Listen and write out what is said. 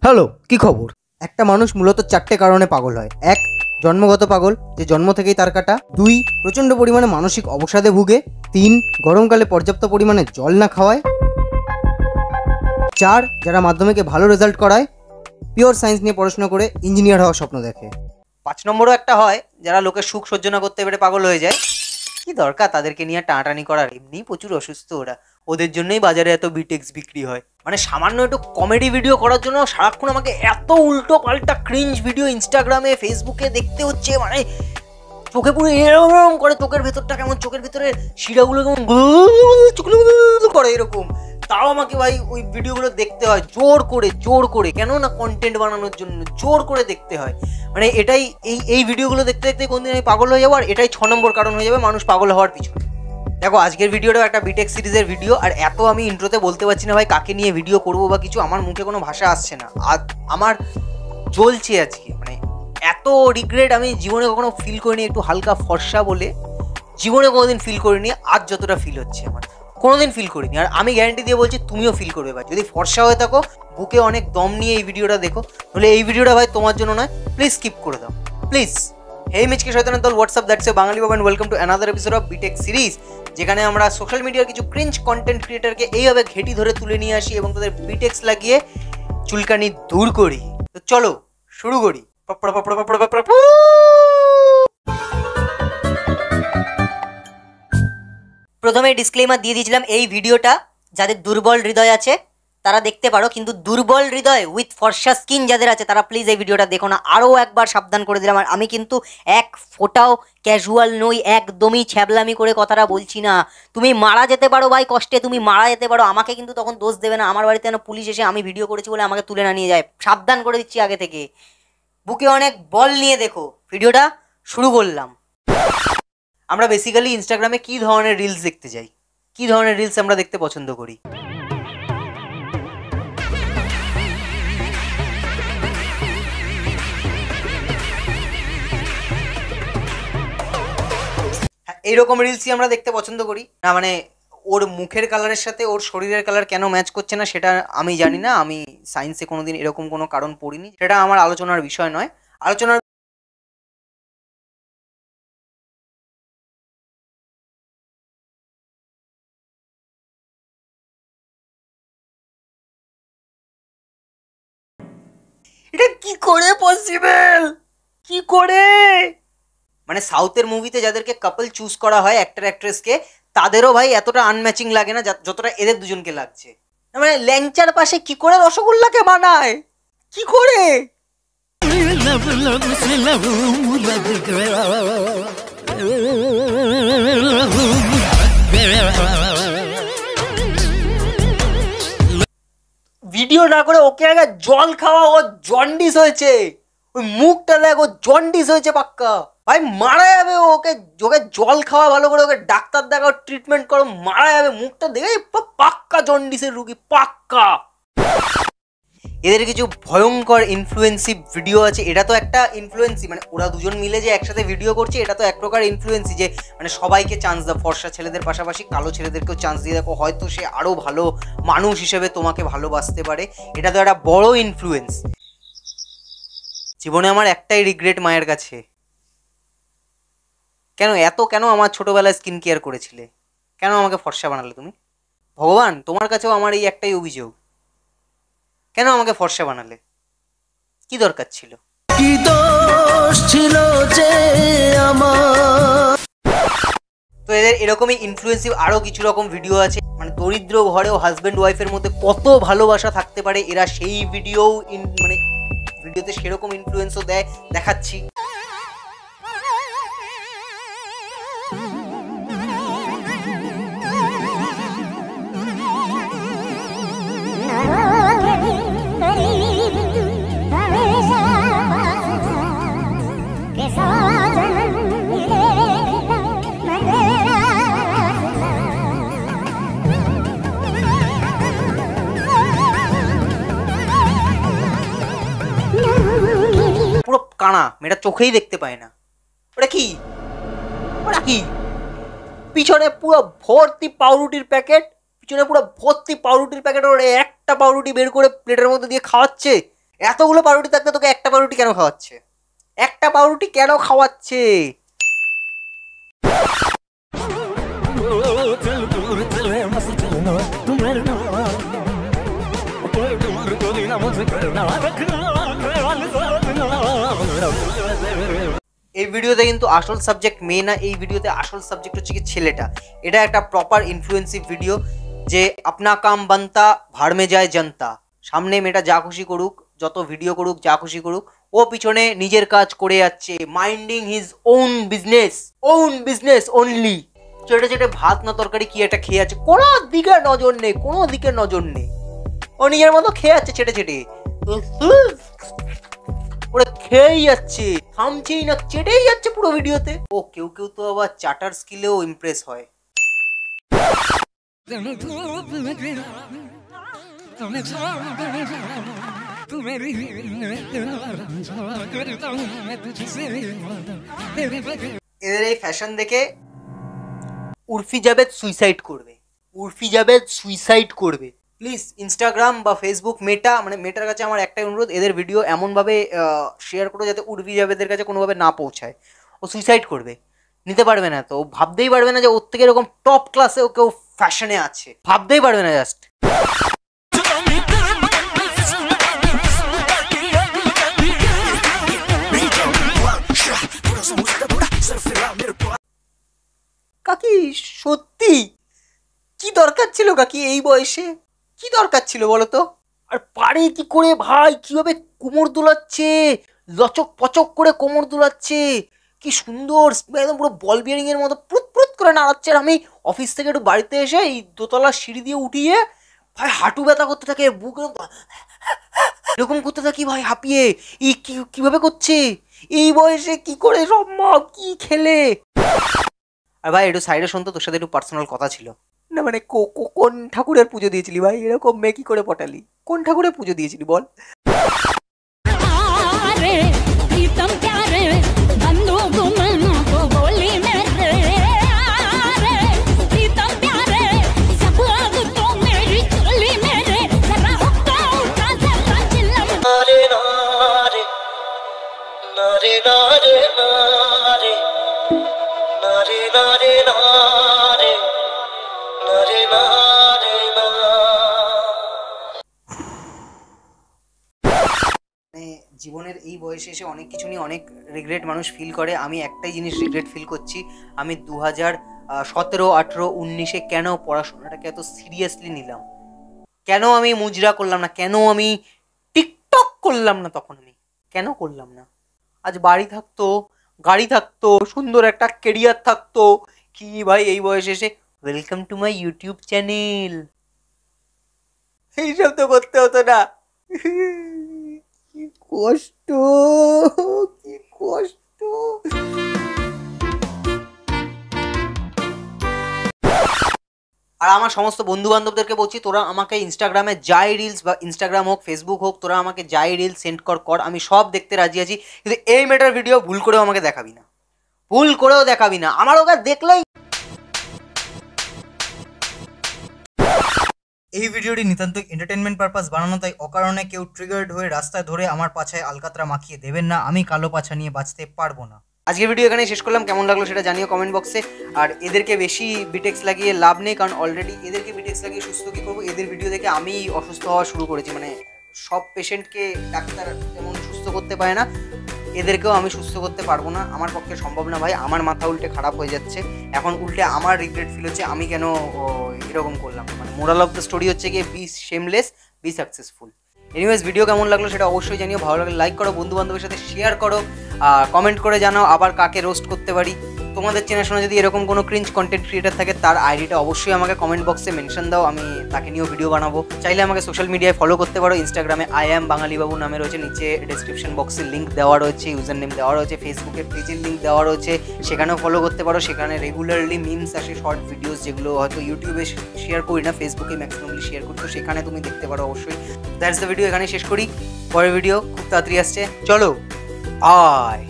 Hello, কি খবর? একটা মানুষ মূলত 4টে কারণে পাগল হয়। 1. জন্মগত পাগল, যে জন্ম থেকেই তার কাটা। 2. প্রচণ্ড পরিমাণে মানসিক অবসাদে ভুগে। 3. গরমকালে পর্যাপ্ত পরিমাণে জল না খাওয়ায়। 4. যারা মাধ্যমিকে ভালো রেজাল্ট করায়, পিওর সায়েন্স নিয়ে পড়াশোনা করে ইঞ্জিনিয়ার হওয়ার স্বপ্ন দেখে। 5 নম্বরও একটা হয়, যারা লোকের সুখ সহ্য না করতে পেরে পাগল হয়ে যায়। কি দরকার তাদেরকে নিয়ে টানাটানি করার, এমনি প্রচুর অসুস্থ ওরা, ওদের জন্যই বাজারে এত বিটেক্স বিক্রি হয়। মানে সামান্য একটু কমেডি ভিডিও করার জন্য সারাক্ষণ আমাকে এত উল্টো পাল্টা ক্রিঞ্জ ভিডিও ইনস্টাগ্রামে ফেসবুকে দেখতে হচ্ছে। মানে চোখে পুরো এরকম করে, চোখের ভেতরটা কেমন, চোখের ভেতরে শিরাগুলো কেমন করে এরকম, তাও আমাকে ভাই ওই ভিডিওগুলো দেখতে হয় জোর করে কেন না কন্টেন্ট বানানোর জন্য জোর করে দেখতে হয়। মানে এটাই এই ভিডিওগুলো দেখতে দেখতে কোনদিন আমি পাগল হয়ে যাবো, আর এটাই 6 নম্বর কারণ হয়ে যাবে মানুষ পাগল হওয়ার পিছনে। দেখো, আজকের ভিডিওটাও একটা বিটেক সিরিজের ভিডিও, আর এত আমি ইন্ট্রোতে বলতে পারছি না ভাই কাকে নিয়ে ভিডিও করবো বা কিছু, আমার মুখে কোনো ভাষা আসছে না। আর আমার জ্বলছে আজকে, মানে এত রিগ্রেট আমি জীবনে কখনো ফিল করিনি। একটু হালকা ফর্সা বলে জীবনে কোনোদিন ফিল করিনি, আজ যতটা ফিল হচ্ছে আমার কোনোদিন ফিল করিনি। আর আমি গ্যারান্টি দিয়ে বলছি তুমিও ফিল করবে ভাই, যদি ফর্সা হয়ে থাকো, বুকে অনেক দম নিয়ে এই ভিডিওটা দেখো, তাহলে এই ভিডিওটা ভাই তোমার জন্য নয়, প্লিজ স্কিপ করে দাও প্লিজ। হেই মিচকে শয়তানের দল, WhatsApp, that's a Bangali Baba, welcome to another episode of BTech series, যেখানে আমরা সোশ্যাল মিডিয়ার কিছু ক্রিঞ্জ কন্টেন্ট ক্রিয়েটারকে এইভাবে ঘেঁটি ধরে তুলে নিয়ে আসি এবং তাদের বিটেক্স লাগিয়ে চুলকানি দূর করি। তো চলো শুরু করি। প্রথমে ডিসক্লেমার দিয়ে দিয়েছিলাম, এই ভিডিওটা যাদের দুর্বল হৃদয় আছে তারা দেখতে পারো, কিন্তু দুর্বল হৃদয় উইথ ফর্সা স্কিন যাদের আছে তারা প্লিজ এই ভিডিওটা দেখো না। আরও একবার সাবধান করে দিলাম। আর আমি কিন্তু এক ফোঁটাও ক্যাজুয়াল নই, একদমই ছ্যাবলামি করে কথাটা বলছি না। তুমি মারা যেতে পারো ভাই কষ্টে, তুমি মারা যেতে পারো, আমাকে কিন্তু তখন দোষ দেবে না। আমার বাড়িতে যেন পুলিশ এসে আমি ভিডিও করেছি বলে আমাকে তুলে না নিয়ে যায়, সাবধান করে দিচ্ছি আগে থেকে। বুকে অনেক বল নিয়ে দেখো ভিডিওটা শুরু করলাম। আমরা বেসিক্যালি ইনস্টাগ্রামে কী ধরনের রিলস দেখতে যাই, কী ধরনের রিলস আমরা দেখতে পছন্দ করি। এইরকম রিলসই আমরা দেখতে পছন্দ করি না। মানে ওর মুখের কালারের সাথে ওর শরীরের কালার কেন ম্যাচ করছে না সেটা আমি জানি না, আমি সায়েন্সে কোনোদিন এরকম কোনো কারণ পড়িনি, সেটা আমার আলোচনার বিষয় নয়। আলোচনার এটা কি করে পসিবল, কি করে? মানে সাউথের মুভিতে যাদেরকে কাপল চুজ করা হয় অ্যাক্টর অ্যাক্ট্রেসকে, তাদেরও ভাই এতটা আনম্যাচিং লাগে না যতটা এদের দুজনকে লাগছে। মানে ল্যাংচার পাশে কি করে রসগোল্লাকে বানায়, কি করে? ভিডিও না করে ওকে আগে জল খাওয়া, ও জন্ডিস হয়েছে, ওই মুখটা দেখ, ও জন্ডিস হয়েছে পাক্কা ভাই, মারা যাবে। ওকে ওকে জল খাওয়া ভালো করে, ওকে ডাক্তার দেখাও, ট্রিটমেন্ট করো, মারা যাবে। মুখটা দেখে পাক্কা জন্ডিসের রুগী, পাক্কা। এদের কিছু ভয়ঙ্কর ইনফ্লুয়েন্সিভ ভিডিও আছে। এটা তো একটা ইনফ্লুয়েন্সি, মানে ওরা দুজন মিলে যে একসাথে ভিডিও করছে এটা তো এক প্রকার ইনফ্লুয়েন্সি, যে মানে সবাইকে চান্স দাও, ফর্সা ছেলেদের পাশাপাশি কালো ছেলেদেরকেও চান্স দিয়ে দেখো, হয়তো সে আরও ভালো মানুষ হিসেবে তোমাকে ভালোবাসতে পারে। এটা তো একটা বড় ইনফ্লুয়েন্স। জীবনে আমার একটাই রিগ্রেট মায়ের কাছে, কেন আমার ছোটবেলায় স্কিন কেয়ার করেছিলে, কেন আমাকে ফর্সা বানালে তুমি? ভগবান, তোমার কাছেও আমার এই একটাই অভিযোগ, কেন আমাকে ফর্সা বানালে, কি দরকার ছিল, কি দোষ ছিল যে আমার? তো এদের এরকমই ইনফ্লুয়েন্সিভ আরো কিছু রকম ভিডিও আছে। মানে দরিদ্র ঘরেও হাজব্যান্ড ওয়াইফের মধ্যে কত ভালোবাসা থাকতে পারে, এরা সেই মানে ভিডিওতে সেরকম ইনফ্লুয়েন্সও দেয়, দেখাচ্ছি। পুরো কানা, মেয়েটা চোখেই দেখতে পায় না। ওটা কি, ওটা কি? পিছনে পুরো ভর্তি পাউরুটির প্যাকেট, পিছনে পুরো ভর্তি পাউরুটির প্যাকেট, ওর একটা পাউরুটি বের করে প্লেটের মধ্যে দিয়ে খাওয়াচ্ছে। এতগুলো পাউরুটি থাকতে তোকে একটা পাউরুটি কেন খাওয়াচ্ছে? একটা পাউরুটি কেন খাওয়াচ্ছে? এই ভিডিওতে কিন্তু আসল সাবজেক্ট মেয়ে না, এই ভিডিওতে আসল সাবজেক্ট হচ্ছে কি ছেলেটা। এটা একটা প্রপার ইনফ্লুয়েন্সিভ ভিডিও যে আপনা কাম বানতা ভাড় মে যায় জনতা। সামনে মেয়েটা যা খুশি করুক, যত ভিডিও করুক, যা খুশি করুক, ও পিছনে নিজের কাজ করে যাচ্ছে, minding his own business only. চেটে চেটে ভাত না তরকারি কি একটা খেয়ে আছে, কোনো দিকে নজর নেই, কোনো দিকে নজর নেই, ও নিজের মতো খেয়ে যাচ্ছে চেটে চেটে, ওরা খেয়েই যাচ্ছে, থামছেই না, চেটেই যাচ্ছে পুরো ভিডিওতে। ও কেউ কেউ তো আবার চাটার স্কিলেও ইমপ্রেস হয়। এদের এই ফ্যাশন দেখে উর্ফি জাভেদ সুইসাইড করবে। প্লিজ ইনস্টাগ্রাম বা ফেসবুক মেটা, মানে মেটার কাছে আমার একটাই অনুরোধ, এদের ভিডিও এমনভাবে শেয়ার করো যাতে উর্ফি জাভেদের কাছে কোনোভাবে না পৌঁছায়। ও সুইসাইড করবে, নিতে পারবে না, তো ভাবতেই পারবে না যে ওর থেকে এরকম টপ ক্লাসে ও কেউ ফ্যাশনে আছে, ভাবতেই পারবে না জাস্ট। কাকি সত্যি কি দরকার ছিল কাকি এই বয়সে? কি দরকার ছিল বলো তো? আর পারে কি করে ভাই, কিভাবে কোমর দোলাচ্ছে, লচক পচক করে কোমর দোলাচ্ছে, কি সুন্দর, একদম পুরো বল বিয়ারিং এর মতো প্রুত প্রুত করে নাড়াচ্ছে। আর আমি অফিস থেকে একটু বাড়িতে এসে এই দোতলা সিঁড়ি দিয়ে উঠিয়ে ভাই হাঁটু ব্যথা করতে থাকে, বুক এরকম করতে থাকি ভাই হাঁপিয়ে। এই কিভাবে করছে এই বয়সে, কি করে সম্ভব, কি খেলে? আর ভাই একটু সাইডে শুনতো, তোর সাথে একটু পার্সোনাল কথা ছিল। না মানে কোন ঠাকুরের পুজো দিয়েছিলি ভাই? এরকম মেয়ে কি করে পটালি? কোন ঠাকুরের পুজো দিয়েছিলি বল? জীবনের এই বয়সে এসে অনেক কিছু নিয়ে অনেক রিগ্রেট মানুষ ফিল করে। আমি একটাই জিনিস রিগ্রেট ফিল করছি, আমি 2017, 18, 19 কেন পড়াশোনাটাকে এত সিরিয়াসলি নিলাম, কেন আমি মুজরা করলাম না, কেন আমি টিকটক করলাম না, তখন আমি কেন করলাম না? আজ বাড়ি থাকতো, গাড়ি থাকতো, সুন্দর একটা কেরিয়ার থাকতো, কি ভাই এই বয়সে এসে welcome to my YouTube channel, এইসব তো করতে হতো না। কি কষ্ট, কি কষ্ট। আর আমার সমস্ত বন্ধু বান্ধবদেরকে বলছি, তোরা আমাকে ইনস্টাগ্রামে যাই রিলস, বা ইনস্টাগ্রাম হোক ফেসবুক হোক, তোরা আমাকে যাই রিলস সেন্ড কর, আমি সব দেখতে রাজি আছি, কিন্তু এই মেয়েটার ভিডিও ভুল করেও আমাকে দেখাবি না, ভুল করেও দেখাবি না। আমার ওকে দেখলেই এই ভিডিওটি নিতান্ত এন্টারটেনমেন্ট পারপাস বানানো, তাই অকারণে কেউ ট্রিগার্ড হয়ে রাস্তায় ধরে আমার পাছায় আলকাতরা মাখিয়ে দেবেন না, আমি কালো পাছা নিয়ে বাঁচতে পারবো না। আজকের ভিডিও এখানে শেষ করলাম, কেমন লাগলো সেটা জানিও কমেন্ট বক্সে। আর এদেরকে বেশি বিটেক্স লাগিয়ে লাভ নেই, কারণ অলরেডি এদেরকে বিটেক্স লাগিয়ে সুস্থ কী করবো? এদের ভিডিও দেখে আমি অসুস্থ হওয়া শুরু করেছি। মানে সব পেশেন্টকে ডাক্তার যেমন সুস্থ করতে পারে না, এদেরকেও আমি সুস্থ করতে পারবো না, আমার পক্ষে সম্ভব না ভাই। আমার মাথা উল্টে খারাপ হয়ে যাচ্ছে, এখন উল্টে আমার রিগ্রেট ফিল হচ্ছে আমি কেন এরকম করলাম। মানে মোরাল অফ দ্য স্টোরি হচ্ছে গিয়ে be shameless, be successful. Anyways video কেমন লাগলো সেটা অবশ্যই জানিও, ভালো লাগলে লাইক করো, বন্ধু বান্ধবের সাথে শেয়ার করো, কমেন্ট করে জানাও আবার কাকে রোস্ট করতে পারি। তোমাদের চেনাশোনা যদি এরকম কোনো ক্রিঞ্জ কন্টেন্ট ক্রিয়েটার থাকে তার আইডিটা অবশ্যই আমাকে কমেন্ট বক্সে মেনশন দাও, আমি তাকে নিয়েও ভিডিও বানাবো। চাইলে আমাকে সোশ্যাল মিডিয়ায় ফলো করতে পারো, ইনস্টাগ্রামে আই অ্যাম বাঙালিবাবু নামে রয়েছে, নিচে ডেসক্রিপশন বক্সে লিঙ্ক দেওয়া রয়েছে, ইউজার নেম দেওয়া রয়েছে, ফেসবুকের পেজের লিঙ্ক দেওয়া রয়েছে, সেখানেও ফলো করতে পারো। সেখানে রেগুলারলি মিমস আসে, শর্ট ভিডিওস, যেগুলো হয়তো ইউটিউবে শেয়ার করি না, ফেসবুকে ম্যাক্সিমামলি শেয়ার করি, তো সেখানে তুমি দেখতে পারো অবশ্যই। দ্যাটস দ্য ভিডিও, এখানে শেষ করি, পরের ভিডিও খুব তাড়াতাড়ি আসছে, চলো আয়।